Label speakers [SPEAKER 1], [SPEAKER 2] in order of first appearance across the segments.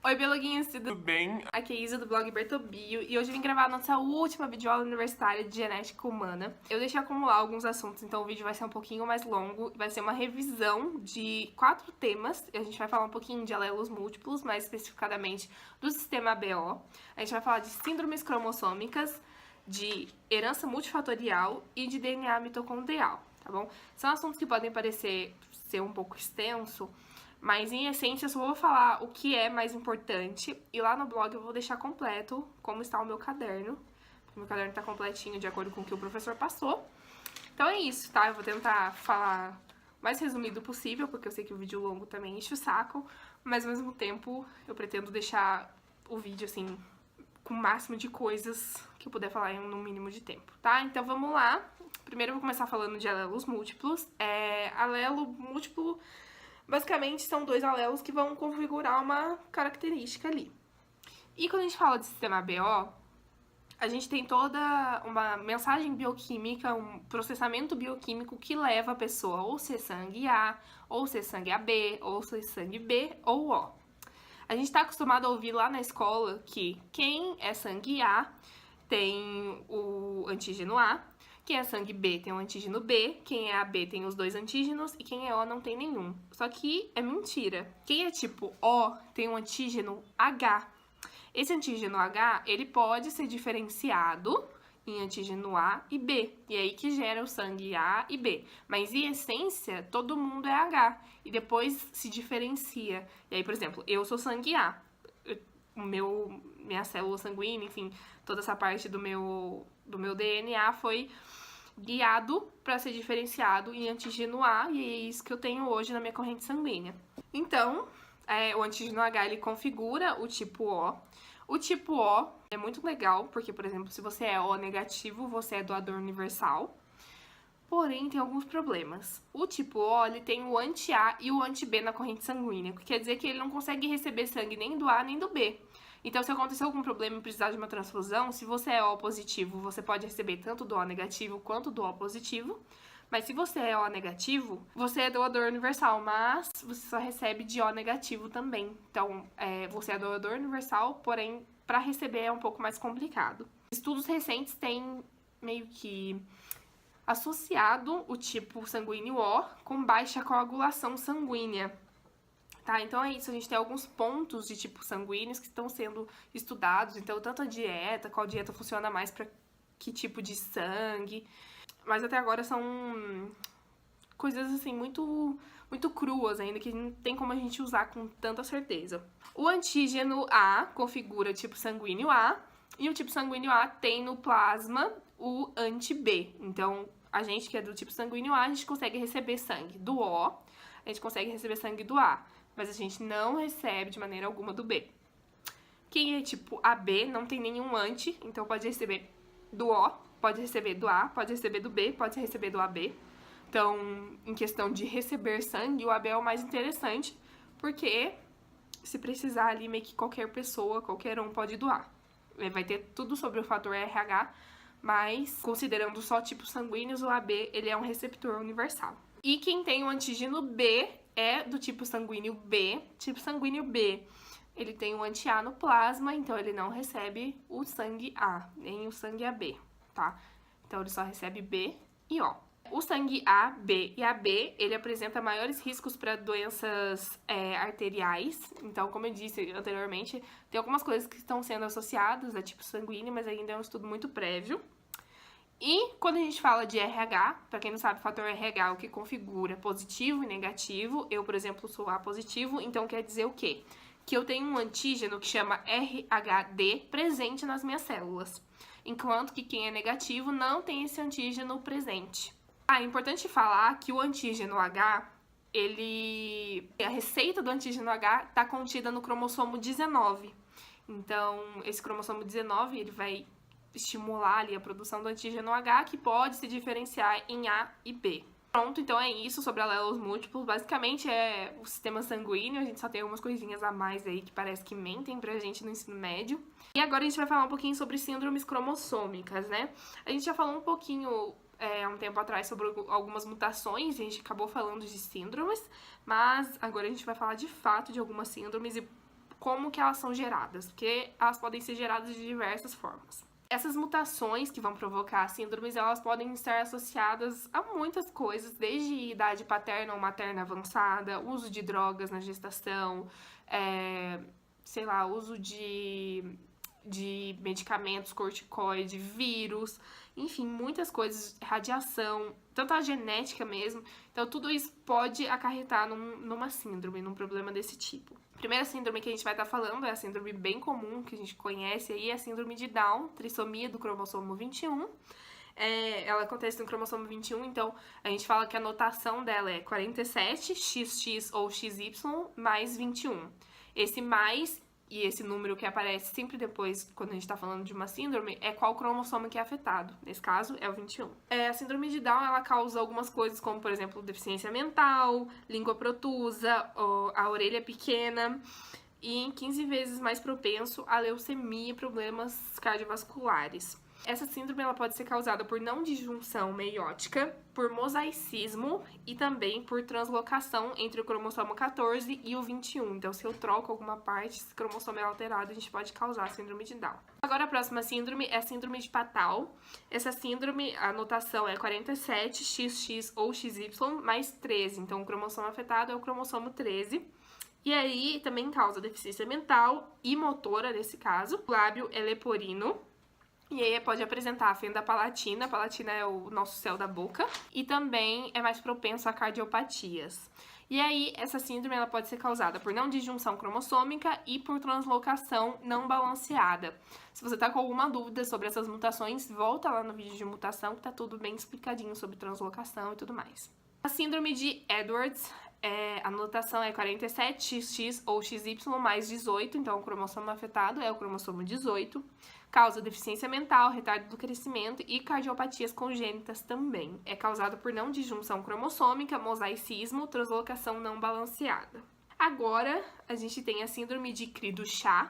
[SPEAKER 1] Oi, biologuinhos, tudo bem? Aqui é a Isa do blog Bertobio e hoje eu vim gravar a nossa última videoaula universitária de genética humana. Eu deixei acumular alguns assuntos, então o vídeo vai ser um pouquinho mais longo. Vai ser uma revisão de 4 temas. A gente vai falar um pouquinho de alelos múltiplos, mais especificadamente do sistema ABO. A gente vai falar de síndromes cromossômicas, de herança multifatorial e de DNA mitocondrial, tá bom? São assuntos que podem parecer ser um pouco extenso, mas, em essência, eu só vou falar o que é mais importante. E lá no blog eu vou deixar completo como está o meu caderno. O meu caderno tá completinho de acordo com o que o professor passou. Então é isso, tá? Eu vou tentar falar o mais resumido possível, porque eu sei que o vídeo longo também enche o saco. Mas, ao mesmo tempo, eu pretendo deixar o vídeo, assim, com o máximo de coisas que eu puder falar em um mínimo de tempo, tá? Então vamos lá. Primeiro eu vou começar falando de alelos múltiplos. Alelo múltiplo... Basicamente, são 2 alelos que vão configurar uma característica ali. E quando a gente fala de sistema ABO, a gente tem toda uma mensagem bioquímica, um processamento bioquímico que leva a pessoa ou ser sangue A, ou ser sangue AB, ou ser sangue B ou O. A gente está acostumado a ouvir lá na escola que quem é sangue A tem o antígeno A, quem é sangue B tem o antígeno B, quem é AB tem os 2 antígenos e quem é O não tem nenhum. Só que é mentira. Quem é tipo O tem um antígeno H. Esse antígeno H, ele pode ser diferenciado em antígeno A e B, e é aí que gera o sangue A e B. Mas, em essência, todo mundo é H, e depois se diferencia. E aí, por exemplo, eu sou sangue A, minha célula sanguínea, enfim, toda essa parte do meu DNA foi guiado para ser diferenciado em antígeno A, e é isso que eu tenho hoje na minha corrente sanguínea. Então, o antígeno H, ele configura o tipo O. O tipo O é muito legal, porque, por exemplo, se você é O negativo, você é doador universal. Porém, tem alguns problemas. O tipo O, ele tem o anti-A e o anti-B na corrente sanguínea, que quer dizer que ele não consegue receber sangue nem do A nem do B. Então, se acontecer algum problema e precisar de uma transfusão, se você é O positivo, você pode receber tanto do O negativo quanto do O positivo. Mas se você é O negativo, você é doador universal, mas você só recebe de O negativo também. Então, você é doador universal, porém, para receber é um pouco mais complicado. Estudos recentes têm meio que associado o tipo sanguíneo O com baixa coagulação sanguínea. Tá, então é isso, a gente tem alguns pontos de tipo sanguíneos que estão sendo estudados, então tanto a dieta, qual dieta funciona mais para que tipo de sangue, mas até agora são coisas assim muito cruas ainda, que não tem como a gente usar com tanta certeza. O antígeno A configura o tipo sanguíneo A, e o tipo sanguíneo A tem no plasma o anti-B, então a gente que é do tipo sanguíneo A, a gente consegue receber sangue do O, a gente consegue receber sangue do A, mas a gente não recebe de maneira alguma do B. Quem é tipo AB não tem nenhum anti, então pode receber do O, pode receber do A, pode receber do B, pode receber do AB. Então, em questão de receber sangue, o AB é o mais interessante, porque se precisar ali, meio que qualquer pessoa, qualquer um pode doar. Vai ter tudo sobre o fator RH, mas considerando só tipos sanguíneos, o AB ele é um receptor universal. E quem tem o antígeno B é do tipo sanguíneo B. Tipo sanguíneo B, ele tem o anti-A no plasma, então ele não recebe o sangue A, nem o sangue AB, tá? Então ele só recebe B e O. O sangue A, B e AB, ele apresenta maiores riscos para doenças arteriais. Então, como eu disse anteriormente, tem algumas coisas que estão sendo associadas a tipo sanguíneo, mas ainda é um estudo muito prévio. E quando a gente fala de RH, para quem não sabe, o fator RH é o que configura positivo e negativo. Eu, por exemplo, sou A positivo, então quer dizer o quê? Que eu tenho um antígeno que chama RHD presente nas minhas células, enquanto que quem é negativo não tem esse antígeno presente. É importante falar que o antígeno H, a receita do antígeno H está contida no cromossomo 19. Então, esse cromossomo 19, ele vai estimular ali a produção do antígeno H, que pode se diferenciar em A e B. Pronto, então é isso sobre alelos múltiplos. Basicamente é o sistema sanguíneo, a gente só tem algumas coisinhas a mais aí que parece que mentem pra gente no ensino médio. E agora a gente vai falar um pouquinho sobre síndromes cromossômicas, né? A gente já falou um pouquinho há um tempo atrás sobre algumas mutações, a gente acabou falando de síndromes, mas agora a gente vai falar de fato de algumas síndromes e como que elas são geradas, porque elas podem ser geradas de diversas formas. Essas mutações que vão provocar síndromes, elas podem estar associadas a muitas coisas, desde idade paterna ou materna avançada, uso de drogas na gestação, sei lá, uso de medicamentos, corticoide, vírus, enfim, muitas coisas, radiação, tanto a genética mesmo. Então, tudo isso pode acarretar numa síndrome, num problema desse tipo. A primeira síndrome que a gente vai estar falando é a síndrome bem comum, que a gente conhece aí, é a síndrome de Down, trissomia do cromossomo 21. Ela acontece no cromossomo 21, então a gente fala que a notação dela é 47, XX ou XY mais 21. Esse mais e esse número que aparece sempre depois, quando a gente tá falando de uma síndrome, é qual cromossomo que é afetado. Nesse caso, é o 21. A síndrome de Down, ela causa algumas coisas, como, por exemplo, deficiência mental, língua protusa, a orelha pequena, e em 15 vezes mais propenso a leucemia e problemas cardiovasculares. Essa síndrome ela pode ser causada por não disjunção meiótica, por mosaicismo e também por translocação entre o cromossomo 14 e o 21. Então, se eu troco alguma parte, esse cromossomo é alterado, a gente pode causar a síndrome de Down. Agora, a próxima síndrome é a síndrome de Patau. Essa síndrome, a notação é 47, XX ou XY mais 13. Então, o cromossomo afetado é o cromossomo 13. E aí, também causa deficiência mental e motora, nesse caso. O lábio é leporino. E aí pode apresentar a fenda palatina, a palatina é o nosso céu da boca, e também é mais propenso a cardiopatias. E aí, essa síndrome ela pode ser causada por não disjunção cromossômica e por translocação não balanceada. Se você tá com alguma dúvida sobre essas mutações, volta lá no vídeo de mutação, que tá tudo bem explicadinho sobre translocação e tudo mais. A síndrome de Edwards, a notação é 47, XX ou XY mais 18, então o cromossomo afetado é o cromossomo 18. Causa deficiência mental, retardo do crescimento e cardiopatias congênitas também. É causado por não disjunção cromossômica, mosaicismo, translocação não balanceada. Agora, a gente tem a síndrome de Cri-du-Chat.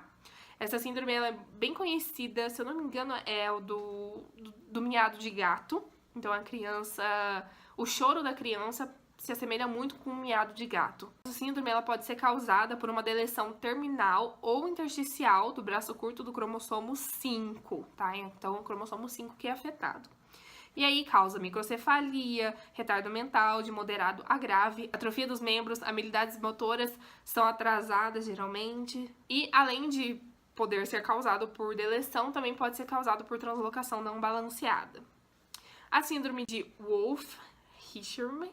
[SPEAKER 1] Essa síndrome ela é bem conhecida, se eu não me engano, é o do miado de gato. Então, a criança, o choro da criança se assemelha muito com um miado de gato. Essa síndrome ela pode ser causada por uma deleção terminal ou intersticial do braço curto do cromossomo 5, tá? Então, o cromossomo 5 que é afetado. E aí causa microcefalia, retardo mental de moderado a grave, atrofia dos membros, habilidades motoras são atrasadas geralmente. E além de poder ser causado por deleção, também pode ser causado por translocação não balanceada. A síndrome de Wolff-Rickhorn.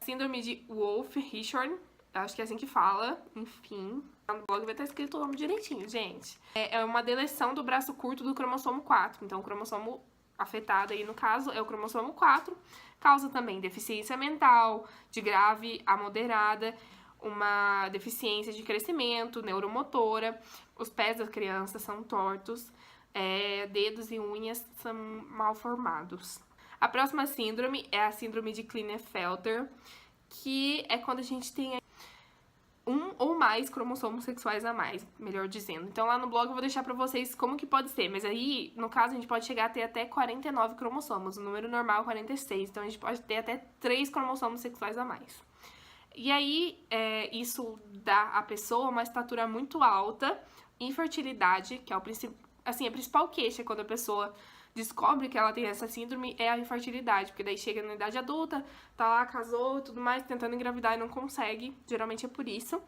[SPEAKER 1] Síndrome de Wolff-Rickhorn, acho que é assim que fala, enfim. No blog vai estar escrito o nome direitinho, gente. É uma deleção do braço curto do cromossomo 4. Então, o cromossomo afetado aí, no caso, é o cromossomo 4. Causa também deficiência mental, de grave a moderada, uma deficiência de crescimento, neuromotora. Os pés da criança são tortos, dedos e unhas são mal formados. A próxima síndrome é a síndrome de Klinefelter, que é quando a gente tem um ou mais cromossomos sexuais a mais, melhor dizendo. Então, lá no blog eu vou deixar pra vocês como que pode ser, mas aí, no caso, a gente pode chegar a ter até 49 cromossomos, o número normal é 46, então a gente pode ter até 3 cromossomos sexuais a mais. E aí, isso dá à pessoa uma estatura muito alta, infertilidade, que é a principal queixa quando a pessoa descobre que ela tem essa síndrome é a infertilidade, porque daí chega na idade adulta, tá lá, casou e tudo mais, tentando engravidar e não consegue, geralmente é por isso.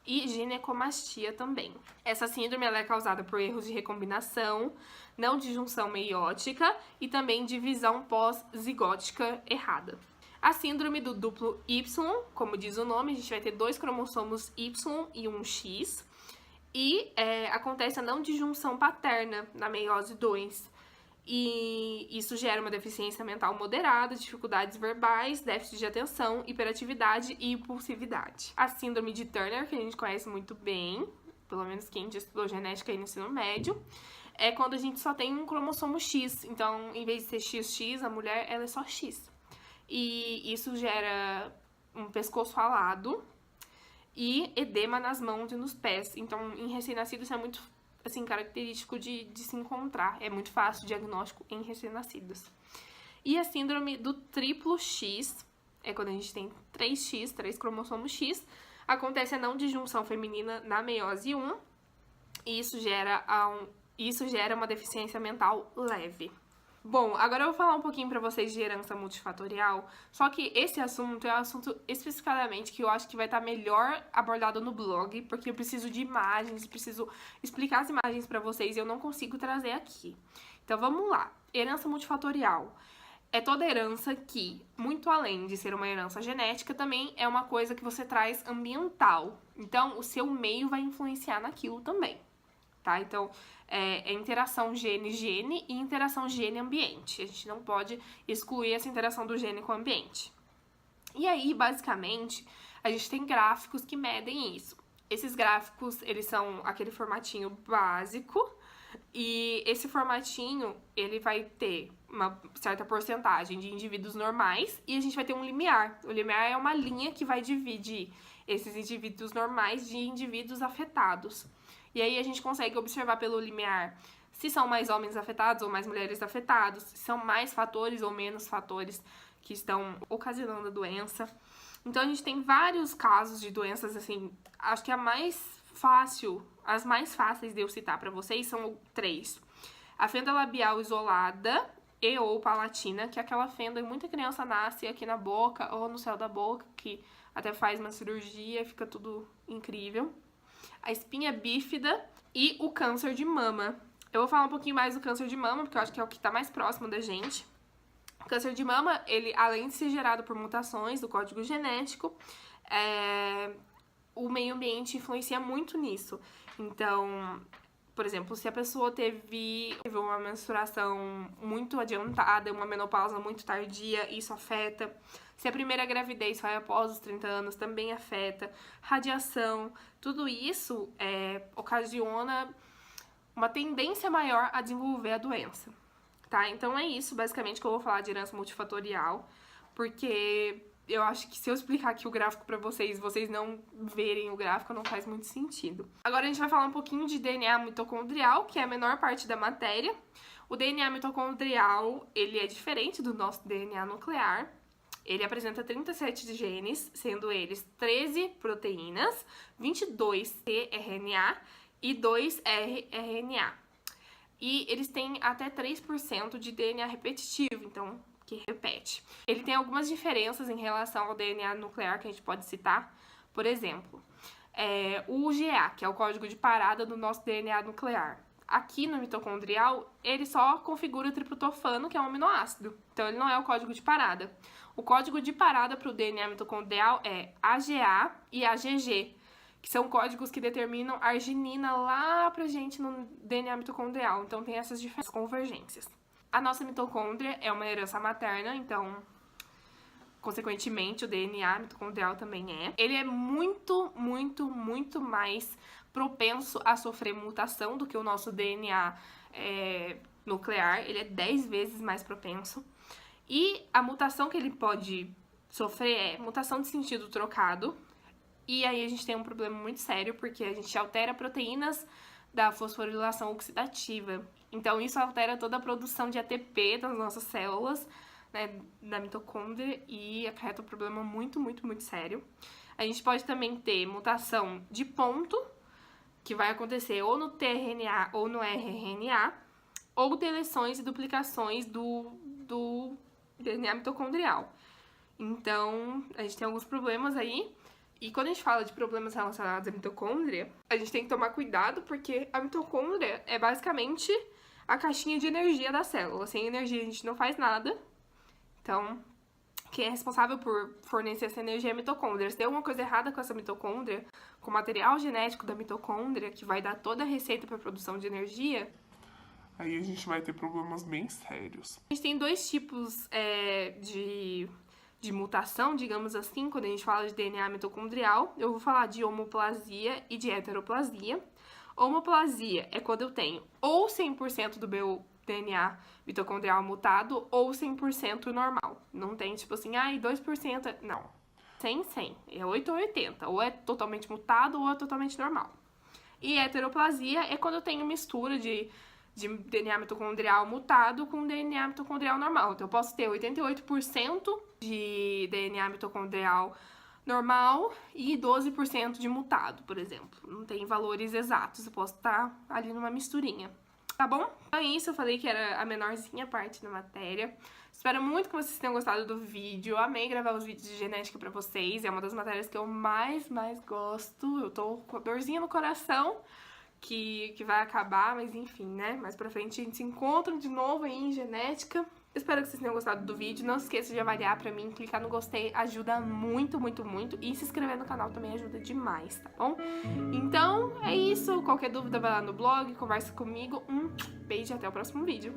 [SPEAKER 1] E ginecomastia também. Essa síndrome ela é causada por erros de recombinação, não disjunção meiótica e também divisão pós-zigótica errada. A síndrome do duplo Y, como diz o nome, a gente vai ter 2 cromossomos Y e um X. E acontece a não disjunção paterna na meiose 2. E isso gera uma deficiência mental moderada, dificuldades verbais, déficit de atenção, hiperatividade e impulsividade. A síndrome de Turner, que a gente conhece muito bem, pelo menos quem já estudou genética aí no ensino médio, é quando a gente só tem um cromossomo X. Então, em vez de ser XX, a mulher ela é só X. E isso gera um pescoço alado e edema nas mãos e nos pés. Então, em recém-nascido, isso é muito característico de se encontrar. É muito fácil o diagnóstico em recém-nascidos. E a síndrome do triplo X, é quando a gente tem 3X, 3 cromossomos X, acontece a não disjunção feminina na meiose 1, e isso gera uma deficiência mental leve. Bom, agora eu vou falar um pouquinho pra vocês de herança multifatorial, só que esse assunto é um assunto especificadamente que eu acho que vai estar melhor abordado no blog, porque eu preciso de imagens, preciso explicar as imagens pra vocês e eu não consigo trazer aqui. Então vamos lá. Herança multifatorial é toda herança que, muito além de ser uma herança genética, também é uma coisa que você traz ambiental. Então, o seu meio vai influenciar naquilo também, tá? Então, é interação gene-gene e interação gene-ambiente. A gente não pode excluir essa interação do gene com o ambiente. E aí, basicamente, a gente tem gráficos que medem isso. Esses gráficos, eles são aquele formatinho básico, e esse formatinho, ele vai ter uma certa porcentagem de indivíduos normais e a gente vai ter um limiar. O limiar é uma linha que vai dividir esses indivíduos normais de indivíduos afetados. E aí a gente consegue observar pelo limiar se são mais homens afetados ou mais mulheres afetados, se são mais fatores ou menos fatores que estão ocasionando a doença. Então a gente tem vários casos de doenças, assim, acho que as mais fáceis de eu citar pra vocês são 3. A fenda labial isolada e ou palatina, que é aquela fenda que muita criança nasce aqui na boca ou no céu da boca, que até faz uma cirurgia e fica tudo incrível. A espinha bífida e o câncer de mama. Eu vou falar um pouquinho mais do câncer de mama, porque eu acho que é o que tá mais próximo da gente. O câncer de mama, ele, além de ser gerado por mutações do código genético, o meio ambiente influencia muito nisso. Então, por exemplo, se a pessoa teve uma menstruação muito adiantada, uma menopausa muito tardia, isso afeta. Se a primeira gravidez foi após os 30 anos, também afeta. Radiação, tudo isso ocasiona uma tendência maior a desenvolver a doença, tá? Então é isso, basicamente, que eu vou falar de herança multifatorial, porque eu acho que se eu explicar aqui o gráfico pra vocês não verem o gráfico, não faz muito sentido. Agora a gente vai falar um pouquinho de DNA mitocondrial, que é a menor parte da matéria. O DNA mitocondrial, ele é diferente do nosso DNA nuclear. Ele apresenta 37 genes, sendo eles 13 proteínas, 22 tRNA e 2 rRNA. E eles têm até 3% de DNA repetitivo, então que repete. Ele tem algumas diferenças em relação ao DNA nuclear que a gente pode citar. Por exemplo, o GA, que é o código de parada do nosso DNA nuclear. Aqui no mitocondrial, ele só configura o triptofano, que é um aminoácido. Então, ele não é o código de parada. O código de parada para o DNA mitocondrial é AGA e AGG, que são códigos que determinam a arginina lá pra gente no DNA mitocondrial. Então, tem essas diferentes convergências. A nossa mitocôndria é uma herança materna, então, consequentemente, o DNA mitocondrial também é. Ele é muito, muito, muito mais propenso a sofrer mutação do que o nosso DNA nuclear. Ele é 10 vezes mais propenso. E a mutação que ele pode sofrer é mutação de sentido trocado. E aí a gente tem um problema muito sério, porque a gente altera proteínas da fosforilação oxidativa. Então, isso altera toda a produção de ATP das nossas células, né, da mitocôndria, e acarreta um problema muito, muito, muito sério. A gente pode também ter mutação de ponto, que vai acontecer ou no tRNA ou no rRNA, ou deleções e duplicações do DNA mitocondrial. Então, a gente tem alguns problemas aí. E quando a gente fala de problemas relacionados à mitocôndria, a gente tem que tomar cuidado, porque a mitocôndria é basicamente a caixinha de energia da célula. Sem energia a gente não faz nada. Então, quem é responsável por fornecer essa energia é a mitocôndria. Se tem alguma coisa errada com essa mitocôndria, com o material genético da mitocôndria, que vai dar toda a receita para a produção de energia,
[SPEAKER 2] aí a gente vai ter problemas bem sérios.
[SPEAKER 1] A gente tem 2 tipos de mutação, digamos assim, quando a gente fala de DNA mitocondrial. Eu vou falar de homoplasia e de heteroplasia. Homoplasia é quando eu tenho ou 100% do meu DNA mitocondrial mutado ou 100% normal. Não tem tipo assim, 2%, não. 100, é 8 ou 80, ou é totalmente mutado ou é totalmente normal. E heteroplasia é quando eu tenho mistura de DNA mitocondrial mutado com DNA mitocondrial normal. Então, eu posso ter 88% de DNA mitocondrial normal e 12% de mutado, por exemplo. Não tem valores exatos, eu posso estar ali numa misturinha. Tá bom? Então é isso, eu falei que era a menorzinha parte da matéria. Espero muito que vocês tenham gostado do vídeo. Eu amei gravar os vídeos de genética pra vocês. É uma das matérias que eu mais gosto. Eu tô com a dorzinha no coração que vai acabar, mas enfim, né? Mais pra frente a gente se encontra de novo aí em genética. Espero que vocês tenham gostado do vídeo. Não se esqueça de avaliar pra mim, clicar no gostei ajuda muito. E se inscrever no canal também ajuda demais, tá bom? Então, é isso. Qualquer dúvida vai lá no blog, conversa comigo. Um beijo e até o próximo vídeo.